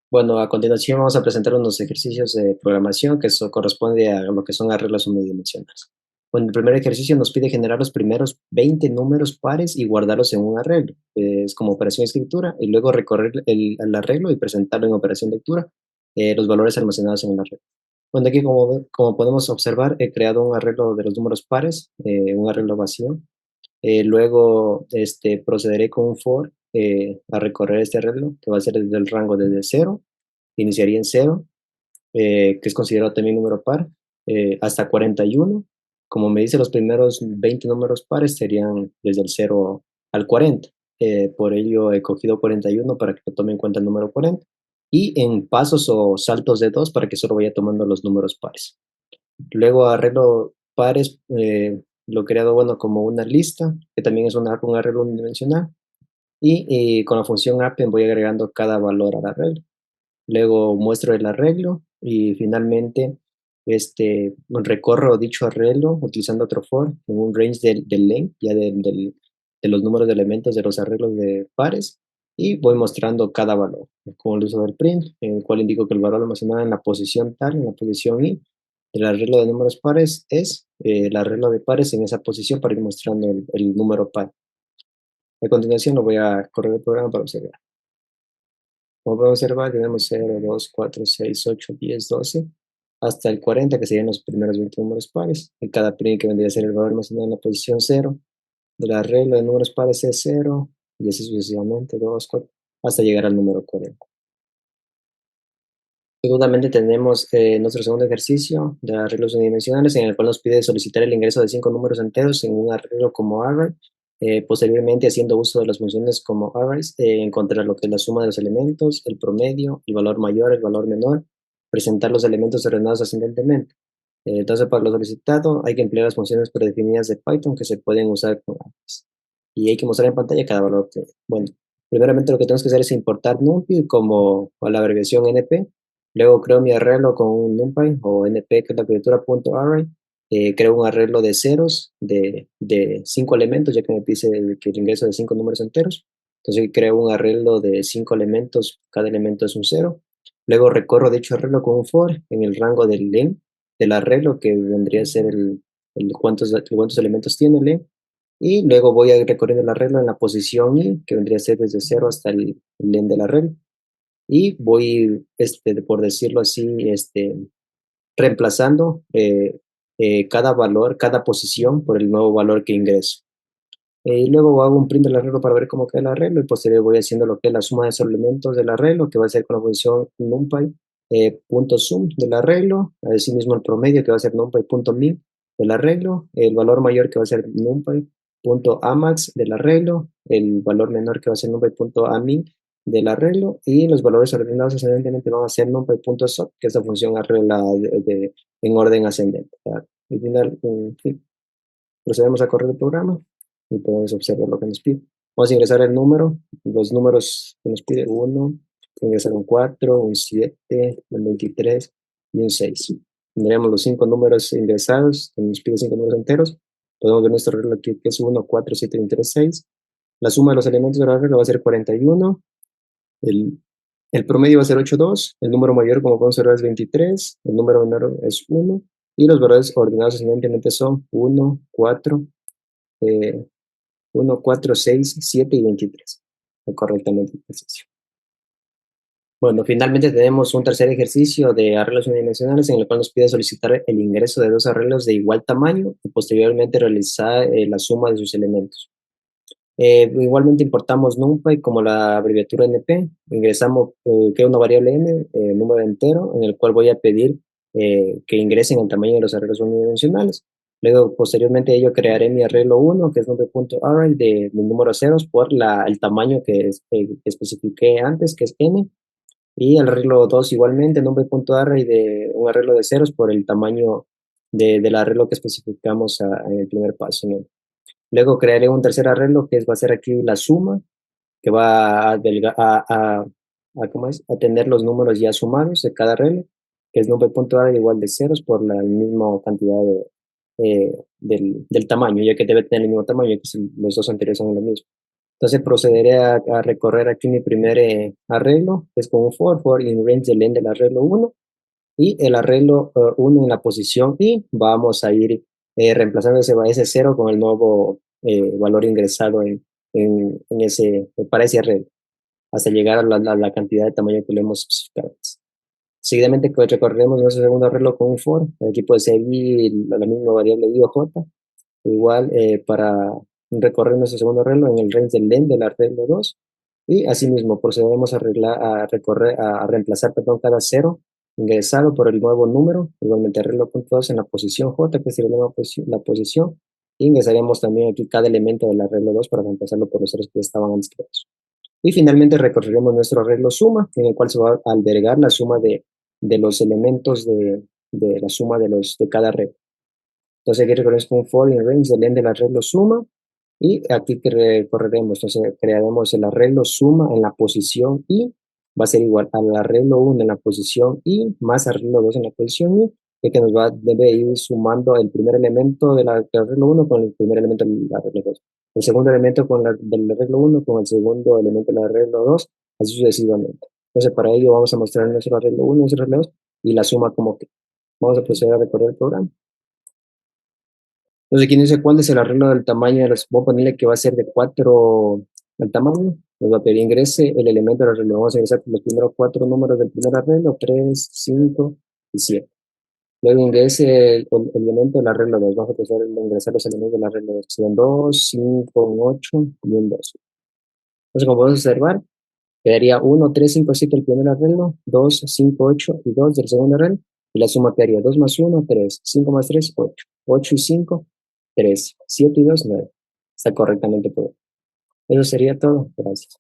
Bueno, a continuación vamos a presentar unos ejercicios de programación que eso corresponde a lo que son arreglos unidimensionales. Bueno, el primer ejercicio nos pide generar los primeros 20 números pares y guardarlos en un arreglo. Es como operación escritura y luego recorrer el arreglo y presentarlo en operación lectura, los valores almacenados en el arreglo. Bueno, aquí como podemos observar, he creado un arreglo de los números pares, un arreglo vacío. Luego procederé con un for a recorrer este arreglo, que va a ser desde el rango desde cero, iniciaría en cero, que es considerado también número par, hasta 41. Como me dice, los primeros 20 números pares serían desde el cero al 40. Por ello he cogido 41 para que lo tome en cuenta el número 40. Y en pasos o saltos de 2 para que solo vaya tomando los números pares. Luego arreglo pares, lo he creado, bueno, como una lista, que también es un arreglo unidimensional. Y con la función append voy agregando cada valor al arreglo. Luego muestro el arreglo y finalmente recorro dicho arreglo utilizando otro for en un range del length, ya de los números de elementos de los arreglos de pares, y voy mostrando cada valor, con el uso del print, en el cual indico que el valor almacenado en la posición tal, en la posición i, del arreglo de números pares es el arreglo de pares en esa posición para ir mostrando el número par. A continuación lo voy a correr el programa para observar. Como podemos observar, tenemos 0, 2, 4, 6, 8, 10, 12, hasta el 40, que serían los primeros 20 números pares. En cada print que vendría a ser el valor almacenado en la posición 0, de la regla de números pares es 0, y así sucesivamente, 2, 4, hasta llegar al número 40. Segundamente tenemos nuestro segundo ejercicio de arreglos unidimensionales, en el cual nos pide solicitar el ingreso de 5 números enteros en un arreglo como array. Posteriormente, haciendo uso de las funciones como arrays, encontrar lo que es la suma de los elementos, el promedio, el valor mayor, el valor menor, presentar los elementos ordenados ascendentemente. Entonces, para lo solicitado, hay que emplear las funciones predefinidas de Python que se pueden usar con arrays. Y hay que mostrar en pantalla cada valor obtenido. Bueno, primeramente lo que tenemos que hacer es importar NumPy como a la abreviación NP. Luego creo mi arreglo con un NumPy o NP, que es la criatura.array. Creo un arreglo de ceros de 5 elementos, ya que me pide que el ingreso de 5 números enteros. Entonces creo un arreglo de 5 elementos, cada elemento es un cero. Luego recorro dicho arreglo con un for en el rango del len del arreglo, que vendría a ser el cuántos elementos tiene len, y luego voy a ir recorriendo el arreglo en la posición i, que vendría a ser desde cero hasta el len del arreglo. Y voy, por decirlo así, reemplazando cada valor, cada posición por el nuevo valor que ingreso. Y luego hago un print del arreglo para ver cómo queda el arreglo, y posterior voy haciendo lo que es la suma de esos elementos del arreglo, que va a ser con la función numpy punto sum del arreglo, asimismo el promedio, que va a ser numpy punto min del arreglo, el valor mayor, que va a ser numpy punto amax del arreglo, el valor menor, que va a ser numpy punto amin del arreglo, y los valores ordenados ascendentemente van a ser numpy punto sub, que es la función arregla en orden ascendente, ¿verdad? Al final, en fin, procedemos a correr el programa y podemos observar lo que nos pide. Vamos a ingresar el número, los números que nos pide: 1, ingresar un 4, un 7, un 23 y un 6. Tendríamos los 5 números ingresados, que nos pide 5 números enteros. Podemos ver nuestro arreglo aquí, que es 1, 4, 7, 23, 6. La suma de los elementos del arreglo va a ser 41. El, el promedio va a ser 8, 2. El número mayor, como podemos observar, es 23. El número menor es 1. Y los valores ordenados ascendentemente son 1, 4, eh, 1, 4, 6, 7 y 23. Correctamente el ejercicio. Bueno, finalmente tenemos un tercer ejercicio de arreglos unidimensionales en el cual nos pide solicitar el ingreso de dos arreglos de igual tamaño y posteriormente realizar la suma de sus elementos. Igualmente importamos NumPy como la abreviatura NP, ingresamos que es una variable n, número entero, en el cual voy a pedir que ingresen el tamaño de los arreglos unidimensionales. Luego, posteriormente a ello, crearé mi arreglo 1, que es number.array de número ceros por el tamaño que especifiqué antes, que es n, y el arreglo 2 igualmente, number.array de un arreglo de ceros por el tamaño del arreglo que especificamos en el primer paso, ¿no? Luego crearé un tercer arreglo que va a ser aquí la suma, que va ¿cómo es? A tener los números ya sumados de cada arreglo, que es number.array igual de ceros por la misma cantidad del tamaño, ya que debe tener el mismo tamaño, que los dos anteriores son lo mismo. Entonces procederé a recorrer aquí mi primer arreglo, que es con un for in range del len del arreglo uno y el arreglo 1 en la posición y vamos a ir reemplazando ese cero con el nuevo valor ingresado para ese arreglo, hasta llegar a la cantidad de tamaño que le hemos especificado. Seguidamente pues, recorreremos nuestro segundo arreglo con un for, aquí puede seguir la misma variable i o j, igual para recorrer nuestro segundo arreglo en el range del len del arreglo 2 y asimismo procedemos a reemplazar perdón, cada cero ingresado por el nuevo número, igualmente arreglo punto 2 en la posición j, que sería la posición, y ingresaremos también aquí cada elemento del arreglo 2 para reemplazarlo por los ceros que ya estaban antes creados. Y finalmente recorreremos nuestro arreglo suma, en el cual se va a albergar la suma de los elementos de la suma de cada arreglo. Entonces aquí recorremos con for in range del len del arreglo suma y aquí que recorreremos, entonces crearemos el arreglo suma en la posición i, va a ser igual al arreglo 1 en la posición i más arreglo 2 en la posición i, y que debe ir sumando el primer elemento del arreglo 1 con el primer elemento del arreglo 2, el segundo elemento del arreglo 1 con el segundo elemento del arreglo 2, así sucesivamente. Entonces para ello vamos a mostrar nuestro arreglo 1, nuestro arreglo 2 y la suma como que. Vamos a proceder a recorrer el programa. Entonces, aquí dice cuál es el arreglo del tamaño de los. Voy a ponerle que va a ser de 4 el tamaño. Nos va a pedir ingrese el elemento del arreglo. Vamos a ingresar los primeros 4 números del primer arreglo: 3, 5 y 7. Luego ingrese el elemento del arreglo 2. Vamos a empezar a ingresar los elementos del arreglo 2. Son 2, 5, un 8 y un 2. Entonces, como podemos observar, quedaría 1, 3, 5, 7 el primer arreglo, 2, 5, 8 y 2 del segundo arreglo. Y la suma quedaría 2 más 1, 3, 5 más 3, 8. 8 y 5, 3, 7 y 2, 9. Está correctamente todo. Eso sería todo. Gracias.